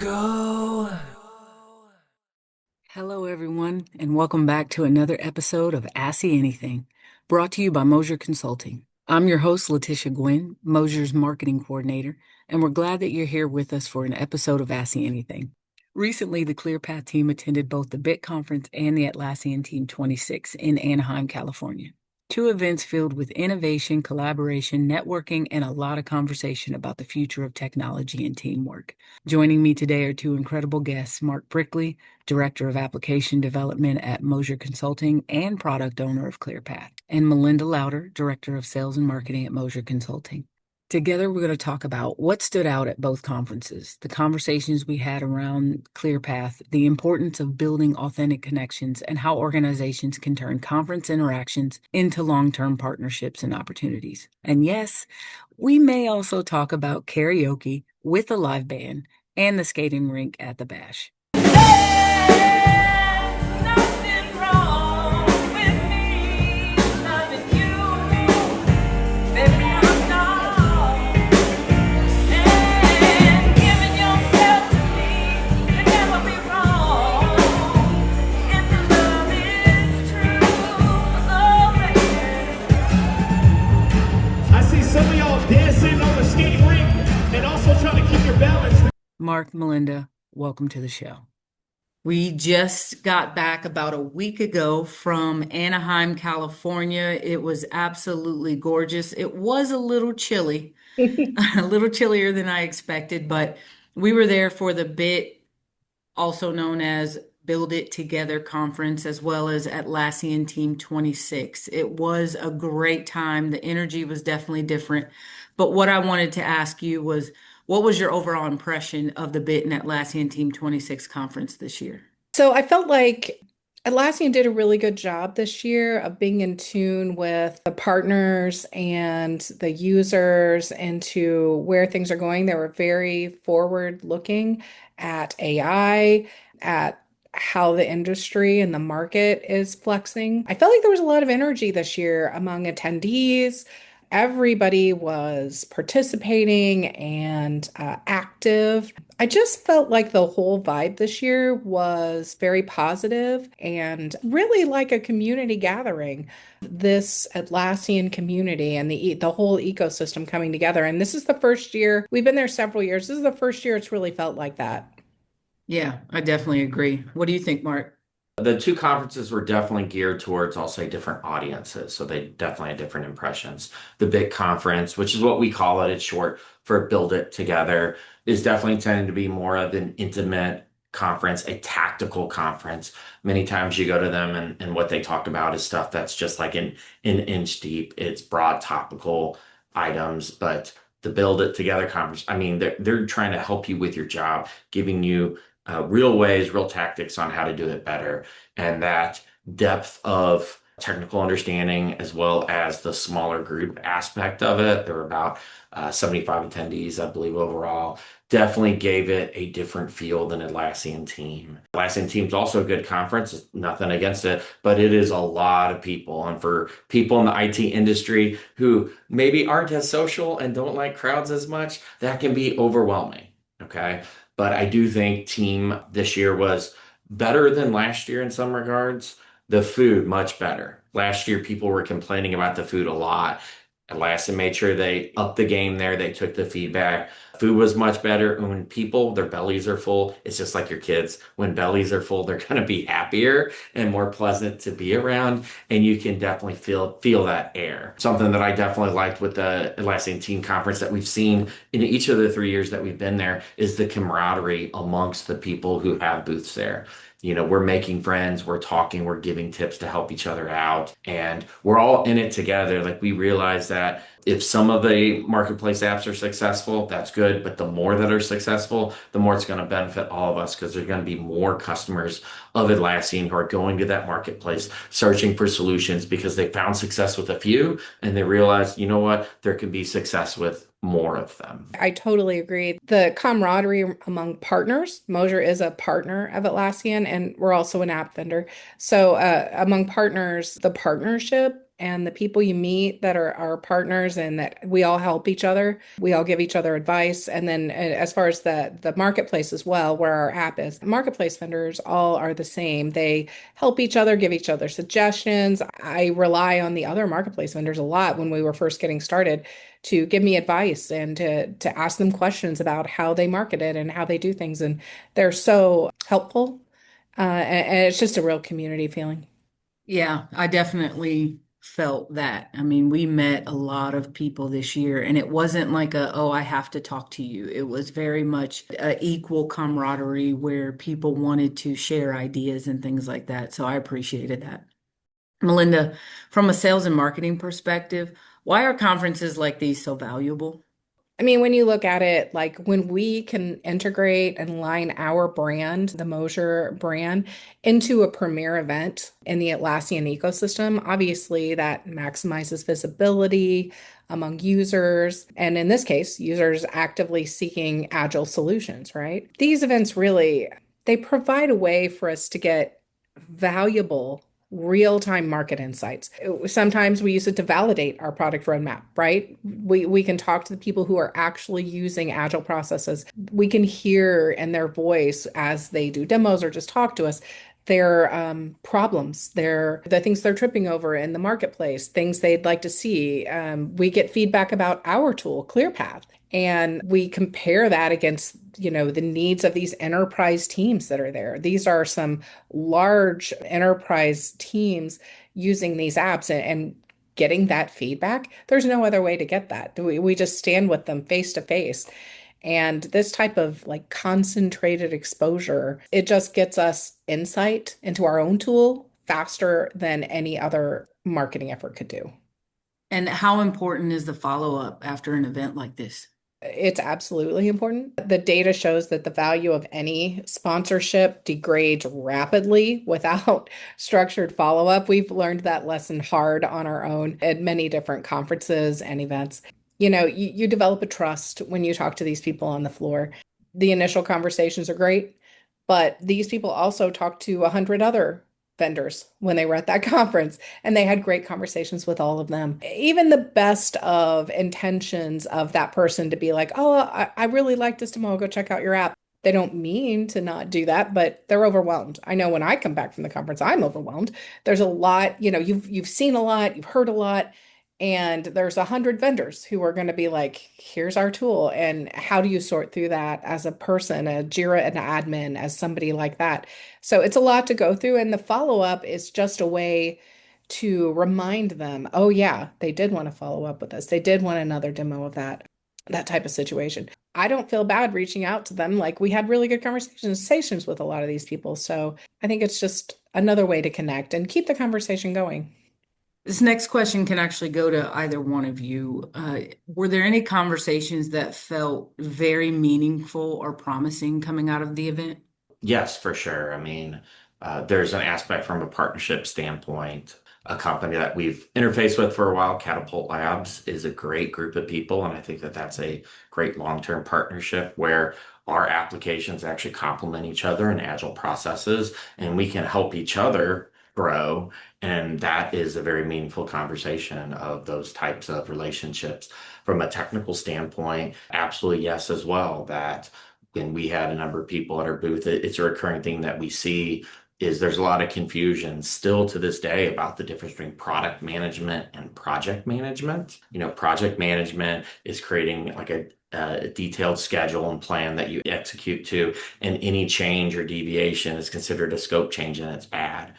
go. Hello, everyone, and welcome back to another episode of ASCII Anything, brought to you by Moser Consulting. I'm your host, Latisha Guinn, Moser's marketing coordinator, and we're glad that you're here with us for an episode of ASCII Anything. Recently, the ClearPath team attended both the BIT Conference and the Atlassian Team 26 in Anaheim, California. Two events filled with innovation, collaboration, networking, and a lot of conversation about the future of technology and teamwork. Joining me today are two incredible guests, Marc Brickley, Director of Application Development at Moser Consulting and Product Owner of ClearPath, and Malinda Lowder, Director of Sales and Marketing at Moser Consulting. Together, we're going to talk about what stood out at both conferences, the conversations we had around ClearPath, the importance of building authentic connections, and how organizations can turn conference interactions into long-term partnerships and opportunities. And yes, we may also talk about karaoke with a live band and the skating rink at the Bash. Nothing wrong with me, loving you, baby, I'm not. And giving yourself to me can never be wrong. If the love is true, oh baby. I see some of y'all dancing on the skating rink and also trying to keep your balance. Marc, Malinda, welcome to the show. We just got back about a week ago from Anaheim, California. It was absolutely gorgeous. It was a little chilly, a little chillier than I expected, but we were there for the BIT, also known as Build It Together conference, as well as Atlassian Team 26. It was a great time. The energy was definitely different. But what I wanted to ask you was, what was your overall impression of the BIT and Atlassian Team 26 conference this year? So I felt like Atlassian did a really good job this year of being in tune with the partners and the users into where things are going. They were very forward looking at AI, at how the industry and the market is flexing. I felt like there was a lot of energy this year among attendees. Everybody was participating and active. I just felt like the whole vibe this year was very positive and really like a community gathering. This Atlassian community and the whole ecosystem coming together. And this is the first year, we've been there several years. This is the first year it's really felt like that. Yeah, I definitely agree. What do you think, Marc? The two conferences were definitely geared towards, I'll say, different audiences. So they definitely had different impressions. The big conference, which is what we call it, it's short for Build It Together, is definitely intended to be more of an intimate conference, a tactical conference. Many times you go to them and what they talk about is stuff that's just like an inch deep. It's broad topical items, but the Build It Together conference, I mean, they're trying to help you with your job, giving you real ways, real tactics on how to do it better. And that depth of technical understanding, as well as the smaller group aspect of it, there were about 75 attendees, I believe, overall, definitely gave it a different feel than Atlassian Team. Atlassian Team's also a good conference, nothing against it, but it is a lot of people. And for people in the IT industry who maybe aren't as social and don't like crowds as much, that can be overwhelming. Okay. But I do think team this year was better than last year in some regards. The food, much better. Last year, people were complaining about the food a lot. Atlassian made sure they upped the game there. They took the feedback. Food was much better. And when people, their bellies are full, it's just like your kids. When bellies are full, they're going to be happier and more pleasant to be around. And you can definitely feel that air. Something that I definitely liked with the Atlassian Team Conference that we've seen in each of the 3 years that we've been there is the camaraderie amongst the people who have booths there. You know, we're making friends, we're talking, we're giving tips to help each other out, and we're all in it together. Like we realize that if some of the marketplace apps are successful, that's good, but the more that are successful, the more it's going to benefit all of us because there's going to be more customers of Atlassian who are going to that marketplace searching for solutions because they found success with a few and they realize, you know what, there can be success with more of them. I totally agree. The camaraderie among partners, Moser is a partner of Atlassian, and we're also an app vendor. So among partners, the partnership and the people you meet that are our partners, and that we all help each other. We all give each other advice. And then as far as the marketplace as well, where our app is, marketplace vendors all are the same. They help each other, give each other suggestions. I rely on the other marketplace vendors a lot when we were first getting started to give me advice and to ask them questions about how they market it and how they do things. And they're so helpful. And it's just a real community feeling. Yeah, I definitely felt that. I mean, we met a lot of people this year, and it wasn't like oh, I have to talk to you. It was very much a equal camaraderie where people wanted to share ideas and things like that. So I appreciated that. Malinda, from a sales and marketing perspective, why are conferences like these so valuable? I mean, when you look at it, like when we can integrate and line our brand, the Moser brand, into a premier event in the Atlassian ecosystem, obviously that maximizes visibility among users. And in this case, users actively seeking agile solutions, right? These events really, they provide a way for us to get valuable real-time market insights. Sometimes we use it to validate our product roadmap, right? We can talk to the people who are actually using agile processes. We can hear in their voice as they do demos or just talk to us their problems, the things they're tripping over in the marketplace, things they'd like to see. We get feedback about our tool, ClearPath, and we compare that against, the needs of these enterprise teams that are there. These are some large enterprise teams using these apps and getting that feedback. There's no other way to get that. We just stand with them face to face. And this type of like concentrated exposure, it just gets us insight into our own tool faster than any other marketing effort could do. And how important is the follow-up after an event like this? It's absolutely important. The data shows that the value of any sponsorship degrades rapidly without structured follow-up. We've learned that lesson hard on our own at many different conferences and events. You develop a trust when you talk to these people on the floor. The initial conversations are great, but these people also talk to 100 other vendors when they were at that conference, and they had great conversations with all of them. Even the best of intentions of that person to be like, oh, I really like this demo, go check out your app. They don't mean to not do that, but they're overwhelmed. I know when I come back from the conference, I'm overwhelmed. There's a lot, you've seen a lot, you've heard a lot, and there's 100 vendors who are going to be like, here's our tool. And how do you sort through that as a person, a Jira and admin, as somebody like that? So it's a lot to go through. And the follow-up is just a way to remind them, oh yeah, they did want to follow up with us. They did want another demo of that type of situation. I don't feel bad reaching out to them. Like we had really good conversations with a lot of these people. So I think it's just another way to connect and keep the conversation going. This next question can actually go to either one of you. Were there any conversations that felt very meaningful or promising coming out of the event? Yes, for sure. I mean, there's an aspect from a partnership standpoint. A company that we've interfaced with for a while, Catapult Labs, is a great group of people. And I think that that's a great long-term partnership where our applications actually complement each other in agile processes and we can help each other grow. And that is a very meaningful conversation of those types of relationships. From a technical standpoint, absolutely yes as well, that when we had a number of people at our booth, it's a recurring thing that we see is there's a lot of confusion still to this day about the difference between product management and project management. Project management is creating like a detailed schedule and plan that you execute to, and any change or deviation is considered a scope change and it's bad.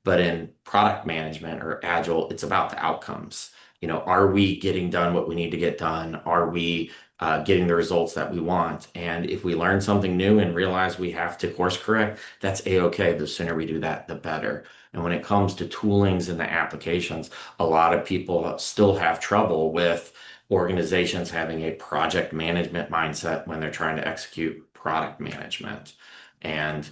But in product management or agile, it's about the outcomes. Are we getting done what we need to get done? Are we getting the results that we want? And if we learn something new and realize we have to course correct, that's a-okay. The sooner we do that, the better. And when it comes to toolings and the applications, a lot of people still have trouble with organizations having a project management mindset when they're trying to execute product management. And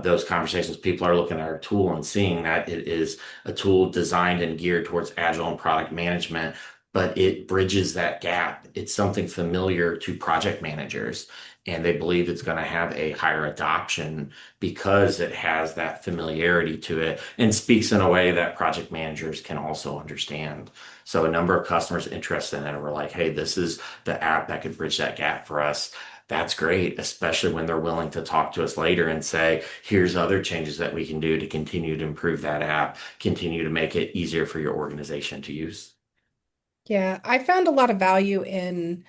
those conversations, people are looking at our tool and seeing that it is a tool designed and geared towards agile and product management, but it bridges that gap. It's something familiar to project managers. and they believe it's going to have a higher adoption because it has that familiarity to it and speaks in a way that project managers can also understand. So a number of customers interested in it were like, hey, this is the app that could bridge that gap for us. That's great, especially when they're willing to talk to us later and say, here's other changes that we can do to continue to improve that app, continue to make it easier for your organization to use. Yeah, I found a lot of value in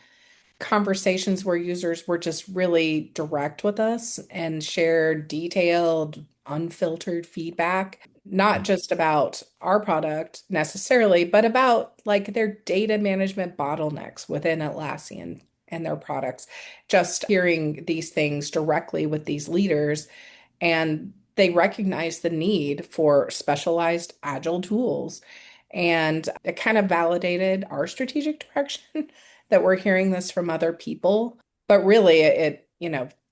conversations where users were just really direct with us and shared detailed, unfiltered feedback, not just about our product necessarily, but about like their data management bottlenecks within Atlassian and their products. Just hearing these things directly with these leaders, and they recognize the need for specialized agile tools. And it kind of validated our strategic direction that we're hearing this from other people. But really,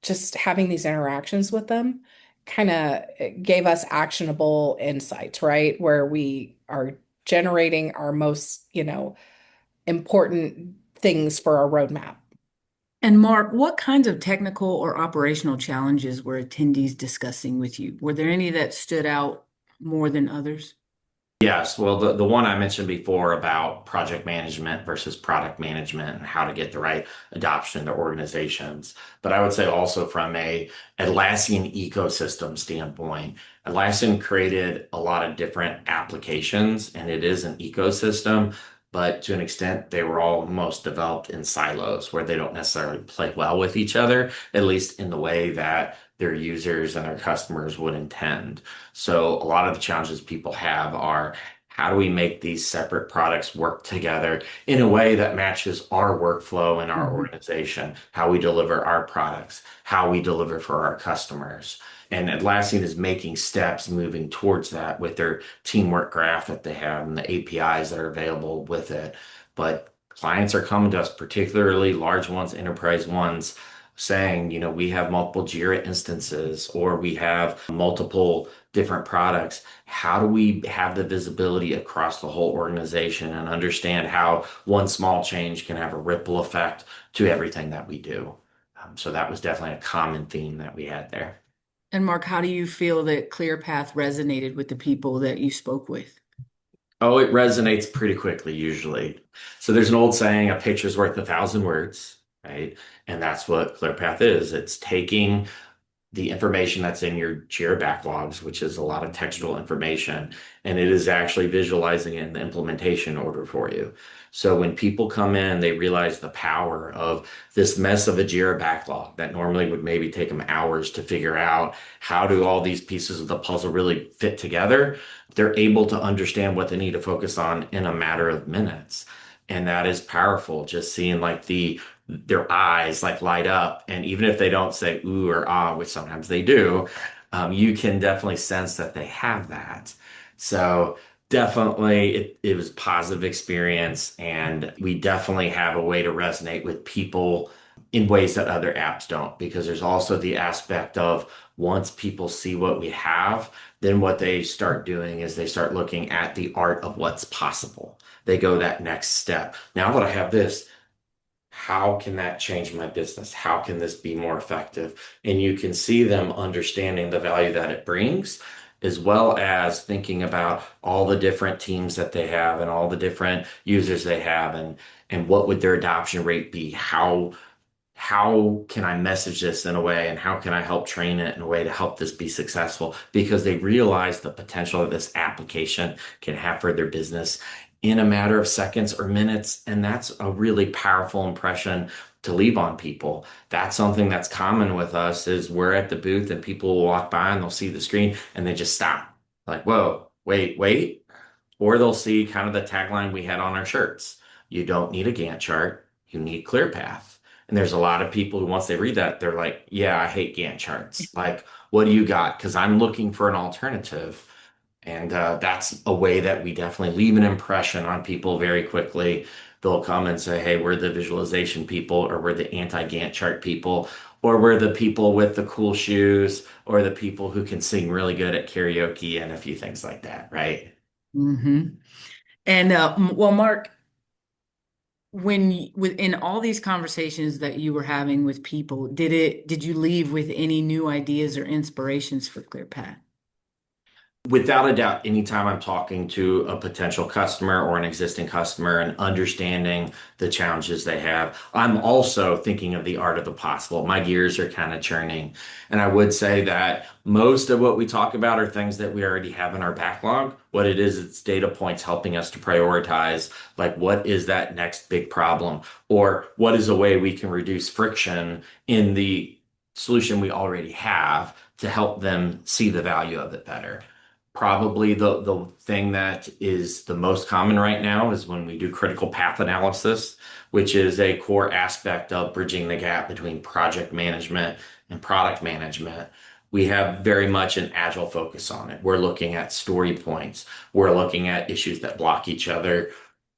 just having these interactions with them kind of gave us actionable insights, right? Where we are generating our most, important things for our roadmap. And Mark, what kinds of technical or operational challenges were attendees discussing with you? Were there any that stood out more than others? Yes, well, the one I mentioned before about project management versus product management and how to get the right adoption in their organizations. But I would say also from a Atlassian ecosystem standpoint, Atlassian created a lot of different applications and it is an ecosystem, but to an extent, they were all most developed in silos where they don't necessarily play well with each other, at least in the way that their users and their customers would intend. So a lot of the challenges people have are how do we make these separate products work together in a way that matches our workflow in our Mhm. organization, how we deliver our products, how we deliver for our customers. And Atlassian is making steps moving towards that with their teamwork graph that they have and the APIs that are available with it. But clients are coming to us, particularly large ones, enterprise ones, saying, we have multiple Jira instances or we have multiple different products. How do we have the visibility across the whole organization and understand how one small change can have a ripple effect to everything that we do? So that was definitely a common theme that we had there. And Mark, how do you feel that ClearPath resonated with the people that you spoke with? Oh, it resonates pretty quickly usually. So there's an old saying, a picture's worth a thousand words, right? And that's what ClearPath is. It's taking the information that's in your Jira backlogs, which is a lot of textual information, and it is actually visualizing it in the implementation order for you. So when people come in, they realize the power of this mess of a Jira backlog that normally would maybe take them hours to figure out how do all these pieces of the puzzle really fit together. They're able to understand what they need to focus on in a matter of minutes. And that is powerful, just seeing like their eyes like light up. And even if they don't say ooh or ah, which sometimes they do, you can definitely sense that they have that. So definitely it was a positive experience. And we definitely have a way to resonate with people in ways that other apps don't, because there's also the aspect of once people see what we have, then what they start doing is they start looking at the art of what's possible. They go that next step. Now that I have this, how can that change my business? How can this be more effective? And you can see them understanding the value that it brings, as well as thinking about all the different teams that they have and all the different users they have and what would their adoption rate be? How can I message this in a way and how can I help train it in a way to help this be successful? Because they realize the potential that this application can have for their business in a matter of seconds or minutes. And that's a really powerful impression to leave on people. That's something that's common with us is we're at the booth and people will walk by and they'll see the screen and they just stop. Like, whoa, wait. Or they'll see kind of the tagline we had on our shirts. You don't need a Gantt chart, you need ClearPath. And there's a lot of people who, once they read that, they're like, yeah, I hate Gantt charts. Like, what do you got? Because I'm looking for an alternative. And that's a way that we definitely leave an impression on people very quickly. They'll come and say, hey, we're the visualization people, or we're the anti-Gantt chart people, or we're the people with the cool shoes, or the people who can sing really good at karaoke and a few things like that, right? Hmm. And well, Mark, Within all these conversations that you were having with people, did you leave with any new ideas or inspirations for ClearPath? Without a doubt, anytime I'm talking to a potential customer or an existing customer and understanding the challenges they have, I'm also thinking of the art of the possible. My gears are kind of churning. And I would say that most of what we talk about are things that we already have in our backlog. What it is, it's data points helping us to prioritize, like what is that next big problem, or what is a way we can reduce friction in the solution we already have to help them see the value of it better. Probably the thing that is the most common right now is when we do critical path analysis, which is a core aspect of bridging the gap between project management and product management. We have very much an agile focus on it. We're looking at story points. We're looking at issues that block each other.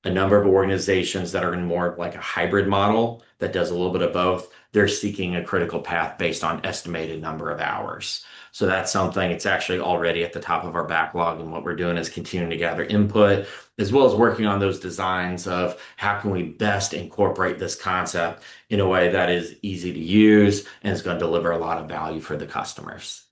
A number of organizations that are in more of like a hybrid model that does a little bit of both, they're seeking a critical path based on estimated number of hours. So that's something, it's actually already at the top of our backlog. And what we're doing is continuing to gather input, as well as working on those designs of how can we best incorporate this concept in a way that is easy to use and is going to deliver a lot of value for the customers.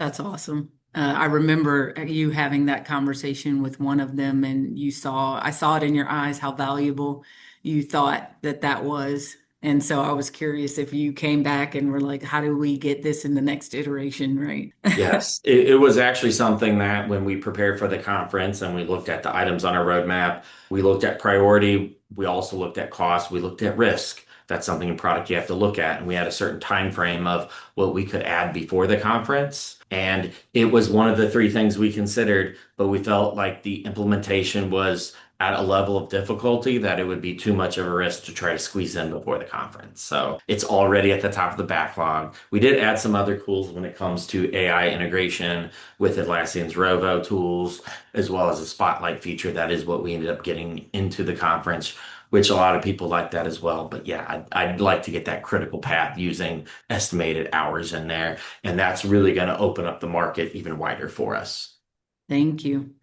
That's awesome. I remember you having that conversation with one of them, and I saw it in your eyes how valuable you thought that was. And so I was curious if you came back and were like, how do we get this in the next iteration, right? Yes, it was actually something that when we prepared for the conference and we looked at the items on our roadmap, we looked at priority, we also looked at cost, we looked at risk. That's something in product you have to look at. And we had a certain time frame of what we could add before the conference. And it was one of the three things we considered, but we felt like the implementation was at a level of difficulty that it would be too much of a risk to try to squeeze in before the conference. So it's already at the top of the backlog. We did add some other tools when it comes to AI integration with Atlassian's Rovo tools, as well as a spotlight feature. That is what we ended up getting into the conference, which a lot of people like that as well. But yeah, I'd like to get that critical path using estimated hours in there. And that's really going to open up the market even wider for us. Thank you.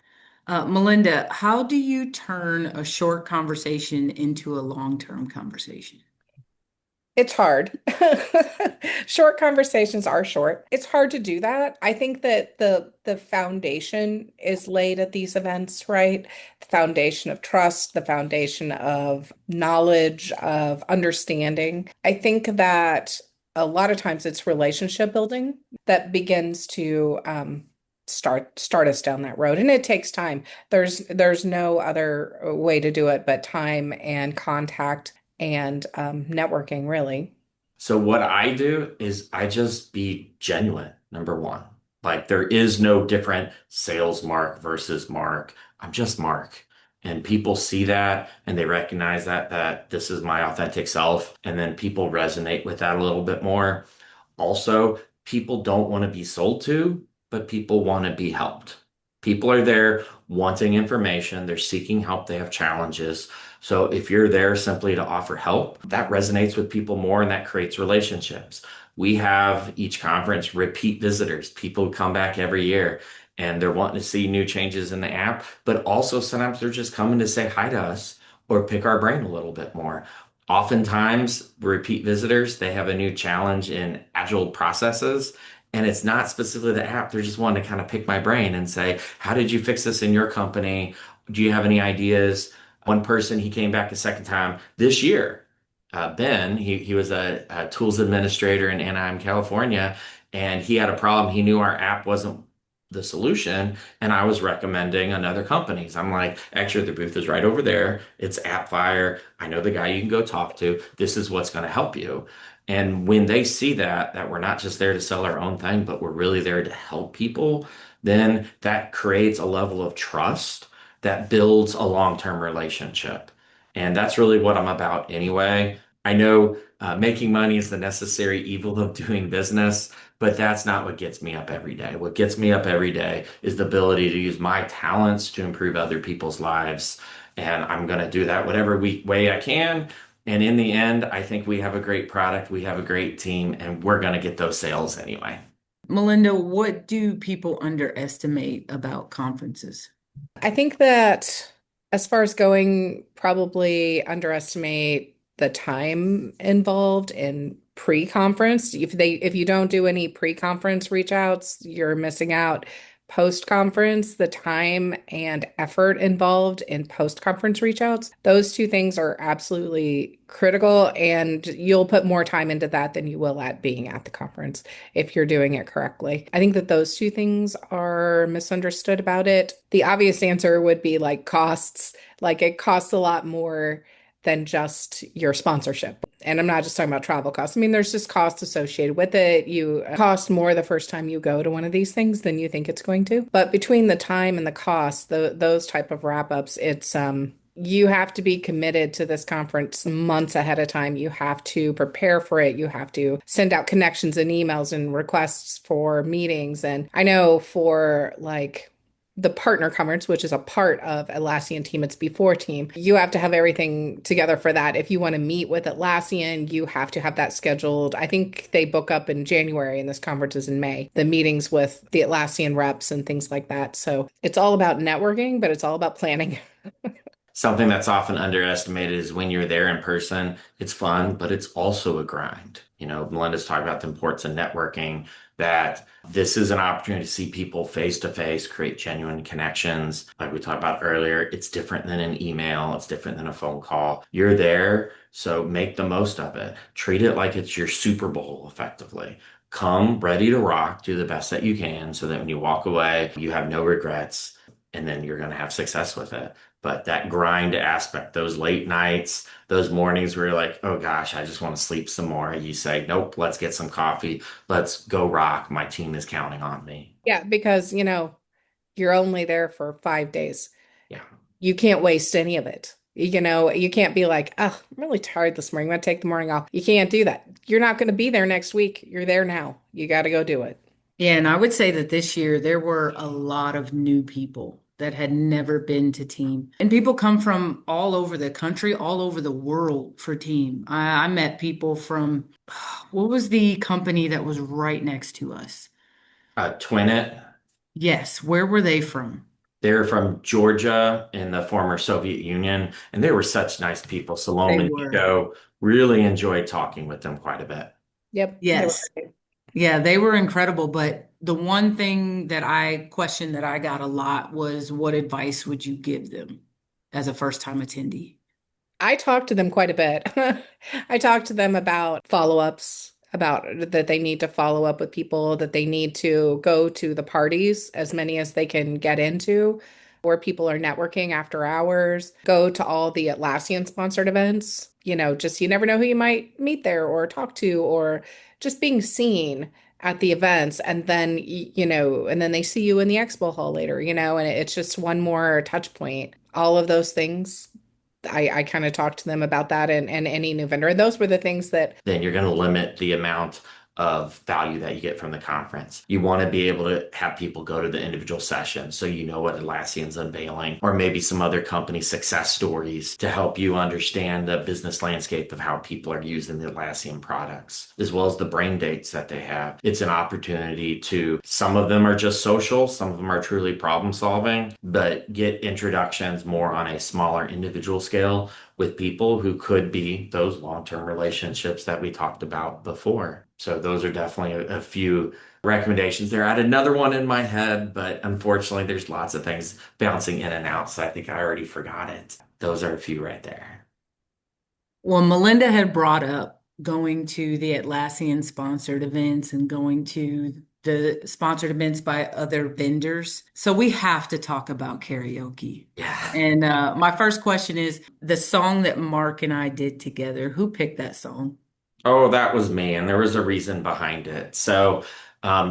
Malinda, how do you turn a short conversation into a long-term conversation? It's hard. Short conversations are short. It's hard to do that. I think that the foundation is laid at these events, right? The foundation of trust, the foundation of knowledge, of understanding. I think that a lot of times it's relationship building that begins to start us down that road, and it takes time. There's no other way to do it but time and contact and networking, really. So what I do is I just be genuine, number one. Like there is no different sales Mark versus Mark. I'm just Mark. And people see that and they recognize that this is my authentic self. And then people resonate with that a little bit more. Also, people don't want to be sold to, but people want to be helped. People are there wanting information, they're seeking help, they have challenges. So if you're there simply to offer help, that resonates with people more and that creates relationships. We have each conference repeat visitors, people who come back every year and they're wanting to see new changes in the app, but also sometimes they're just coming to say hi to us or pick our brain a little bit more. Oftentimes, repeat visitors, they have a new challenge in agile processes. And it's not specifically the app. They're just wanting to kind of pick my brain and say, how did you fix this in your company? Do you have any ideas? One person, he came back a second time this year. Ben, he was a tools administrator in Anaheim, California, and he had a problem. He knew our app wasn't the solution, and I was recommending another companies. I'm like, actually, the booth is right over there. It's AppFire. I know the guy you can go talk to. This is what's going to help you. And when they see that we're not just there to sell our own thing, but we're really there to help people, then that creates a level of trust that builds a long-term relationship. And that's really what I'm about anyway. I know making money is the necessary evil of doing business, but that's not what gets me up every day. What gets me up every day is the ability to use my talents to improve other people's lives. And I'm going to do that whatever way I can. And in the end, I think we have a great product, we have a great team, and we're going to get those sales anyway. Melinda, what do people underestimate about conferences? I think that As far as going, probably underestimate the time involved in pre-conference. If you don't do any pre-conference reach outs, you're missing out. Post-conference, the time and effort involved in post-conference reach outs, those two things are absolutely critical, and you'll put more time into that than you will at being at the conference if you're doing it correctly. I think that those two things are misunderstood about it. The obvious answer would be like costs. Like it costs a lot more than just your sponsorship. And I'm not just talking about travel costs. I mean, there's just costs associated with it. You cost more the first time you go to one of these things than you think it's going to. But between the time and the cost, those type of wrap ups, it's you have to be committed to this conference months ahead of time. You have to prepare for it. You have to send out connections and emails and requests for meetings. And I know for like the partner conference, which is a part of Atlassian Team, it's before Team, you have to have everything together for that. If you want to meet with Atlassian, you have to have that scheduled. I think they book up in January and this conference is in May, the meetings with the Atlassian reps and things like that. So it's all about networking, but it's all about planning. Something that's often underestimated is when you're there in person, it's fun, but it's also a grind. Melinda's talking about the importance of networking, that this is an opportunity to see people face to face, create genuine connections. Like we talked about earlier, it's different than an email, it's different than a phone call. You're there, so make the most of it. Treat it like it's your Super Bowl effectively. Come ready to rock, do the best that you can so that when you walk away, you have no regrets, and then you're going to have success with it. But that grind aspect, those late nights, those mornings where you're like, oh gosh, I just want to sleep some more. You say, nope, let's get some coffee. Let's go rock. My team is counting on me. Yeah, because you're only there for 5 days. Yeah. You can't waste any of it. You can't be like, oh, I'm really tired this morning. I'm going to take the morning off. You can't do that. You're not going to be there next week. You're there now. You got to go do it. Yeah, and I would say that this year there were a lot of new people that had never been to Team. And people come from all over the country, all over the world for Team. I met people from, what was the company that was right next to us? Twin it. Yes, where were they from? They're from Georgia in the former Soviet Union, and they were such nice people. They Salome and were. Nico, really enjoyed talking with them quite a bit. Yep. They were Yes. great. Yeah, they were incredible. But the one thing that I questioned that I got a lot was what advice would you give them as a first-time attendee? I talked to them quite a bit. I talked to them about follow-ups, about that they need to follow up with people, that they need to go to the parties, as many as they can get into, where people are networking after hours, go to all the Atlassian sponsored events. Just you never know who you might meet there or talk to, or just being seen at the events. And then, and then they see you in the expo hall later, and it's just one more touch point. All of those things I kind of talked to them about that and any new vendor. And those were the things that, Then you're going to limit the amount of value that you get from the conference. You want to be able to have people go to the individual sessions so you know what Atlassian's unveiling, or maybe some other company success stories to help you understand the business landscape of how people are using the Atlassian products, as well as the brain dates that they have. It's an opportunity to, some of them are just social, some of them are truly problem solving, but get introductions more on a smaller individual scale with people who could be those long-term relationships that we talked about before. So those are definitely a few recommendations there. I had another one in my head, but unfortunately there's lots of things bouncing in and out, so I think I already forgot it. Those are a few right there. Well, Melinda had brought up going to the Atlassian sponsored events and going to the sponsored events by other vendors. So we have to talk about karaoke. Yeah. And my first question is the song that Mark and I did together, who picked that song? Oh, that was me, and there was a reason behind it. So,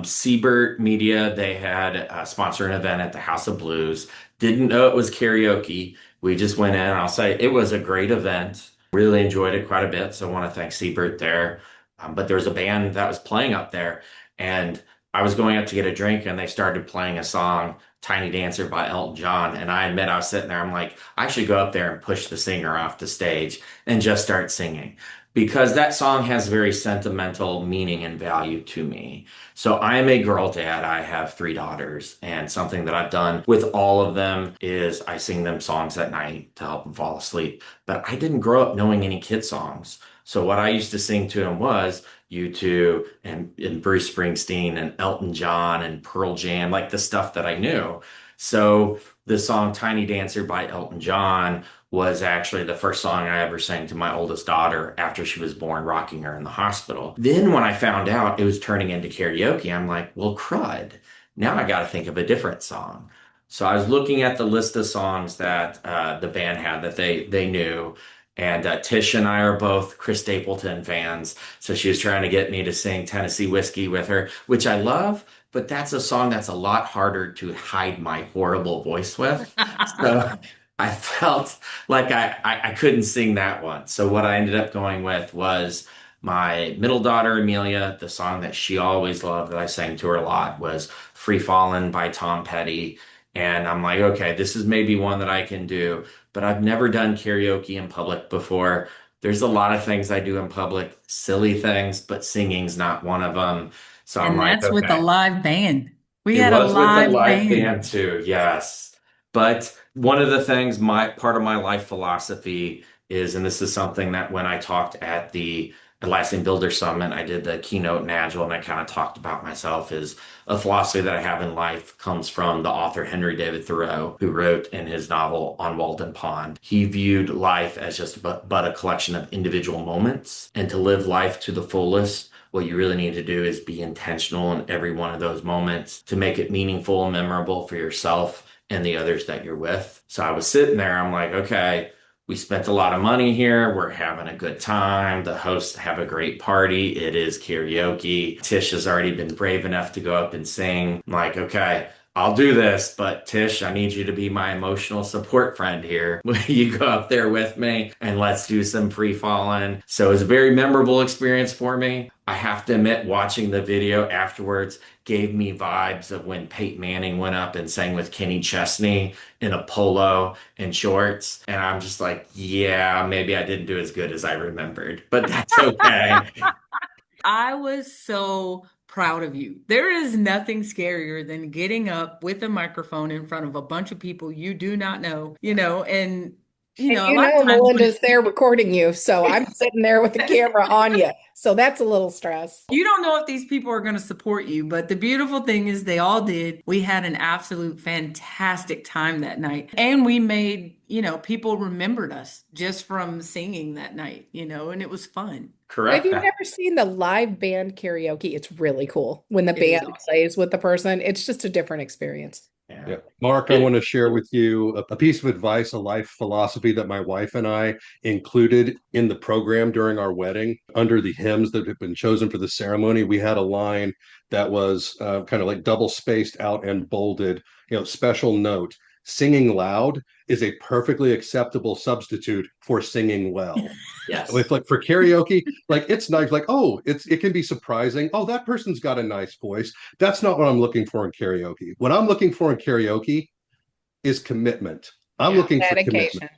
Siebert Media, they had sponsored an event at the House of Blues. Didn't know it was karaoke. We just went in. I'll say it was a great event. Really enjoyed it quite a bit. So I want to thank Siebert there. But there was a band that was playing up there, and I was going up to get a drink, and they started playing a song, Tiny Dancer by Elton John. And I admit I was sitting there, I'm like, I should go up there and push the singer off the stage and just start singing. because that song has very sentimental meaning and value to me. So I am a girl dad. I have three daughters, and something that I've done with all of them is I sing them songs at night to help them fall asleep. But I didn't grow up knowing any kid songs. So what I used to sing to them was U2 and Bruce Springsteen and Elton John and Pearl Jam, like the stuff that I knew. So the song Tiny Dancer by Elton John was actually the first song I ever sang to my oldest daughter after she was born, rocking her in the hospital. Then when I found out it was turning into karaoke, I'm like, well, crud. Now I got to think of a different song. So I was looking at the list of songs that the band had that they knew. And Tish and I are both Chris Stapleton fans. So she was trying to get me to sing Tennessee Whiskey with her, which I love, but that's a song that's a lot harder to hide my horrible voice with. So I felt like I couldn't sing that one. So what I ended up going with was my middle daughter, Amelia. The song that she always loved that I sang to her a lot was Free Fallin' by Tom Petty. And I'm like, okay, this is maybe one that I can do, but I've never done karaoke in public before. There's a lot of things I do in public, silly things, but singing's not one of them. So I'm And like, that's with a okay. live band. We It had a was with the live live band. band too, yes. But one of the things, my part of my life philosophy is, and this is something that when I talked at the Atlassian Builder Summit, I did the keynote in Agile, and I kind of talked about myself, is a philosophy that I have in life comes from the author Henry David Thoreau, who wrote in his novel On Walden Pond. He viewed life as just but a collection of individual moments, and to live life to the fullest, what you really need to do is be intentional in every one of those moments to make it meaningful and memorable for yourself and the others that you're with. So I was sitting there, I'm like, okay, we spent a lot of money here. We're having a good time. The hosts have a great party. It is karaoke. Tish has already been brave enough to go up and sing. I'm like, okay, I'll do this, but Tish, I need you to be my emotional support friend here. Will you go up there with me and let's do some free falling? So it was a very memorable experience for me. I have to admit, watching the video afterwards gave me vibes of when Peyton Manning went up and sang with Kenny Chesney in a polo and shorts. And I'm just like, yeah, maybe I didn't do as good as I remembered, but that's okay. I was so proud of you. There is nothing scarier than getting up with a microphone in front of a bunch of people you do not know, and And a lot of times when Melinda's there recording you, so I'm sitting there with the camera on you. So that's a little stress. you don't know if these people are going to support you, but the beautiful thing is they all did. We had an absolute fantastic time that night. And we made, people remembered us just from singing that night, and it was fun. If Correct you've that. never seen the live band karaoke, it's really cool when the It is band awesome. plays with the person. It's just a different experience. Yeah. Yeah. Mark, I want to share with you a piece of advice, a life philosophy that my wife and I included in the program during our wedding. Under the hymns that have been chosen for the ceremony, we had a line that was kind of like double spaced out and bolded, special note. Singing loud is a perfectly acceptable substitute for singing well. Yes. With like for karaoke, like it's nice, like, oh, it can be surprising. Oh, that person's got a nice voice. That's not what I'm looking for in karaoke. What I'm looking for in karaoke is commitment. I'm Yeah. looking for commitment. Dedication.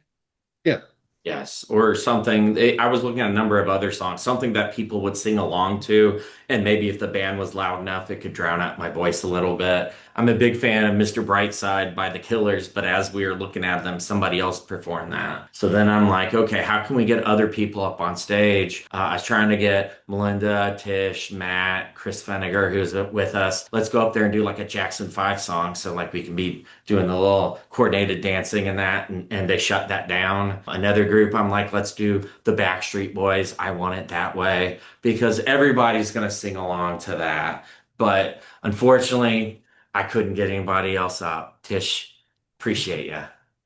Yeah. Yes, or something. I was looking at a number of other songs, something that people would sing along to, and maybe if the band was loud enough, it could drown out my voice a little bit. I'm a big fan of Mr. Brightside by the Killers, but as we were looking at them, somebody else performed that. So then I'm like, okay, how can we get other people up on stage? I was trying to get Malinda, Tish, Matt, Chris Feniger, who's with us. Let's go up there and do like a Jackson 5 song, so like we can be doing the little coordinated dancing and that, and they shut that down. Another group, I'm like, let's do the Backstreet Boys, I Want It That Way, because everybody's going to sing along to that. But unfortunately, I couldn't get anybody else up. Tish, appreciate you.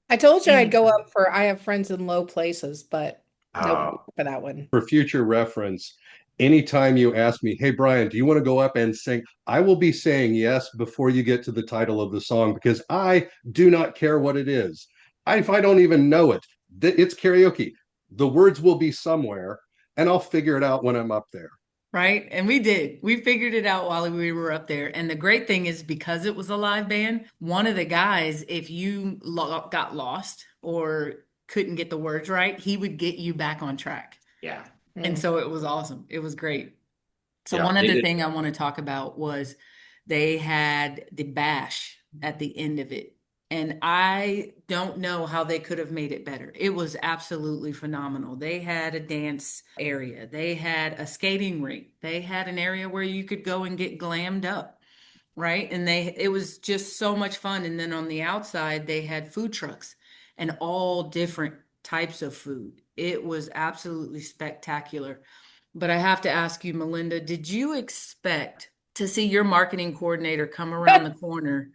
I told you I'd go Anytime. up for I have friends in low places, but nobody Oh, for that one. For future reference, anytime you ask me, hey Brian, do you want to go up and sing? I will be saying yes before you get to the title of the song because I do not care what it is. If I don't even know it, it's karaoke. The words will be somewhere, and I'll figure it out when I'm up there. Right? And we did. We figured it out while we were up there. And the great thing is because it was a live band, one of the guys, if you got lost or couldn't get the words right, he would get you back on track. yeah. And so it was awesome. It was great. So Yeah, one they other did. thing I want to talk about was they had the bash at the end of it. And I don't know how they could have made it better. It was absolutely phenomenal. They had a dance area. They had a skating rink. They had an area where you could go and get glammed up, right? And it was just so much fun. And then on the outside, they had food trucks and all different types of food. It was absolutely spectacular. But I have to ask you, Malinda, did you expect to see your marketing coordinator come around the corner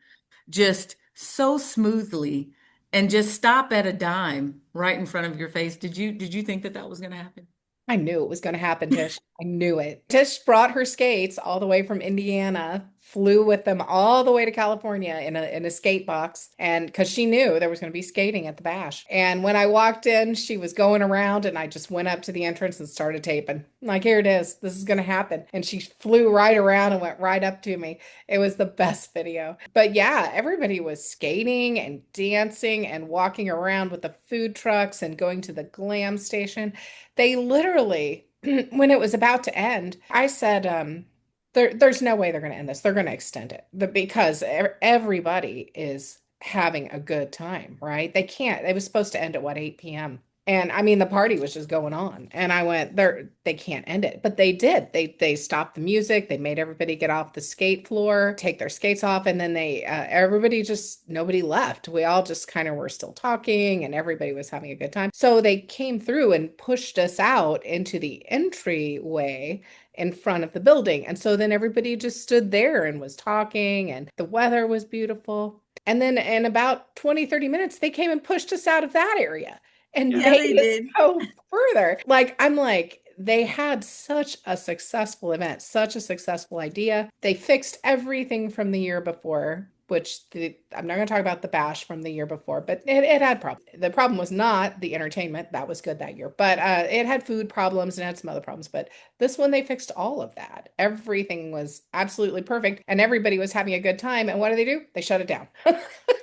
just so smoothly and just stop at a dime right in front of your face? Did you think that that was going to happen? I knew it was going to happen, Tish. I knew it. Tish brought her skates all the way from Indiana, flew with them all the way to California in a skate box, and because she knew there was going to be skating at the bash. And when I walked in, she was going around, and I just went up to the entrance and started taping. I'm like, here it is. This is going to happen. And she flew right around and went right up to me. It was the best video. But yeah, everybody was skating and dancing and walking around with the food trucks and going to the glam station. They literally, when it was about to end, I said, there's no way they're going to end this. They're going to extend it because everybody is having a good time, right? They can't. It was supposed to end at what, 8 p.m. And I mean, the party was just going on. And I went, they can't end it. But they did. They stopped the music. They made everybody get off the skate floor, take their skates off. And then everybody just, nobody left. We all just kind of were still talking and everybody was having a good time. So they came through and pushed us out into the entryway in front of the building. And so then everybody just stood there and was talking, and the weather was beautiful. And then in about 20, 30 minutes, they came and pushed us out of that area and Yeah, made they us did. go further. Like, I'm like, they had such a successful event, such a successful idea. They fixed everything from the year before, I'm not going to talk about the bash from the year before, but it had problems. The problem was not the entertainment. That was good that year, but it had food problems and had some other problems. But this one, they fixed all of that. Everything was absolutely perfect and everybody was having a good time. And what do? They shut it down.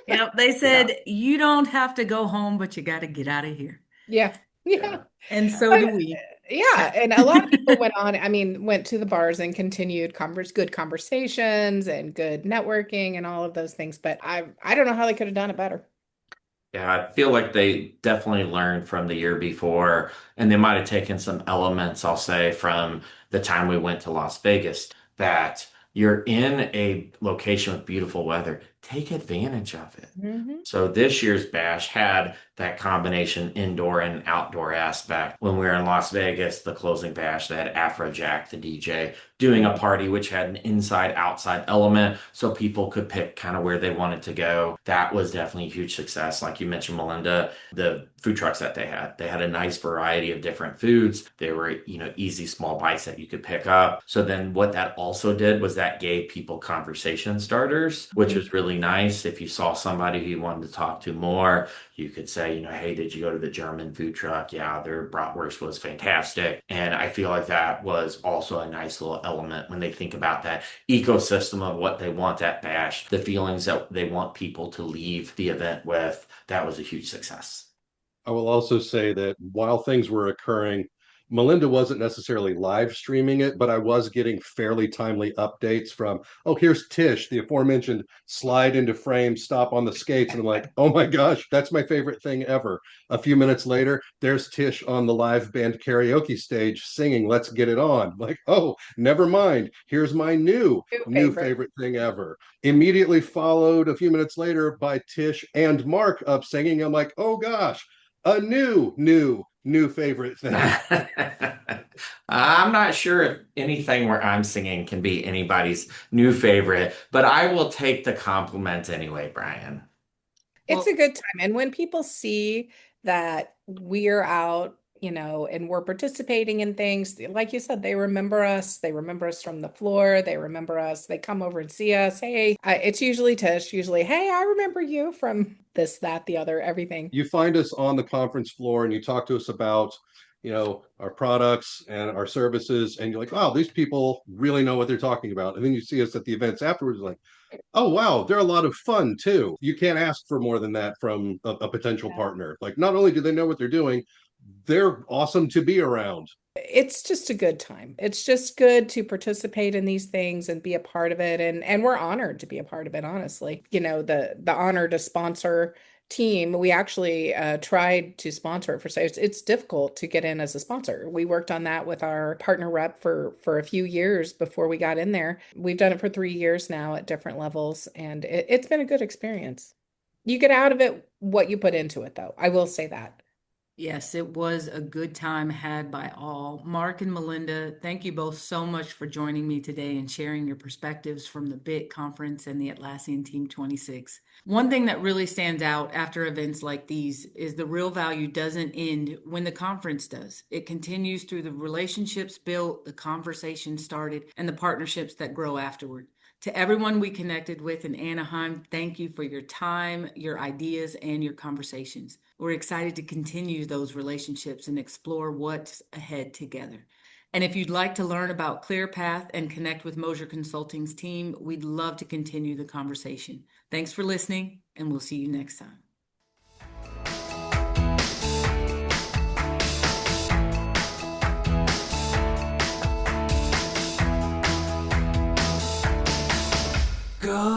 Yep, they Yeah, said you don't have to go home, but you got to get out of here. Yeah. yeah. Yeah. And so But do we. yeah, and a lot of people went on, I mean, went to the bars and continued good conversations and good networking and all of those things. But I don't know how they could have done it better. Yeah, I feel like they definitely learned from the year before, and they might have taken some elements, I'll say, from the time we went to Las Vegas, that you're in a location with beautiful weather. Take advantage of it. Hmm. So this year's bash had that combination indoor and outdoor aspect. When we were in Las Vegas, the closing bash, they had Afrojack, the DJ, doing a party which had an inside outside element so people could pick kind of where they wanted to go. That was definitely a huge success. Like you mentioned, Melinda, the food trucks that they had a nice variety of different foods. They were, easy small bites that you could pick up. So then what that also did was that gave people conversation starters, which was really nice. If you saw somebody who you wanted to talk to more, you could say, hey, did you go to the German food truck? Yeah, their bratwurst was fantastic. And I feel like that was also a nice little element when they think about that ecosystem of what they want at Bash, the feelings that they want people to leave the event with. That was a huge success. I will also say that while things were occurring, Melinda wasn't necessarily live streaming it, but I was getting fairly timely updates from, oh, here's Tish, the aforementioned slide into frame, stop on the skates. And I'm like, oh my gosh, that's my favorite thing ever. A few minutes later, there's Tish on the live band karaoke stage singing Let's Get It On. Like, oh, never mind. Here's my New new favorite. favorite thing ever. Immediately followed a few minutes later by Tish and Mark up singing. I'm like, oh gosh, a new favorite thing. I'm not sure if anything where I'm singing can be anybody's new favorite, but I will take the compliment anyway, Brian. It's Well, a good time. And when people see that we're out, and we're participating in things, like you said, they remember us. They remember us from the floor. They remember us. They come over and see us. Hey, it's usually Tish, usually, hey, I remember you from this, that, the other, everything. You find us on the conference floor and you talk to us about, our products and our services, and you're like, wow, these people really know what they're talking about. And then you see us at the events afterwards, like, oh wow, they're a lot of fun too. You can't ask for more than that from a potential Yeah. partner. Like, not only do they know what they're doing, they're awesome to be around. It's just a good time. It's just good to participate in these things and be a part of it. And we're honored to be a part of it, honestly. The honor to sponsor team, we actually tried to sponsor it it's difficult to get in as a sponsor. We worked on that with our partner rep for a few years before we got in there. We've done it for 3 years now at different levels, and it's been a good experience. You get out of it what you put into it, though. I will say that. Yes, it was a good time had by all. Marc and Malinda, thank you both so much for joining me today and sharing your perspectives from the BIT conference and the Atlassian Team 26. One thing that really stands out after events like these is the real value doesn't end when the conference does. It continues through the relationships built, the conversation started, and the partnerships that grow afterward. To everyone we connected with in Anaheim, thank you for your time, your ideas, and your conversations. We're excited to continue those relationships and explore what's ahead together. And if you'd like to learn about ClearPath and connect with Moser Consulting's team, we'd love to continue the conversation. Thanks for listening, and we'll see you next time. Go.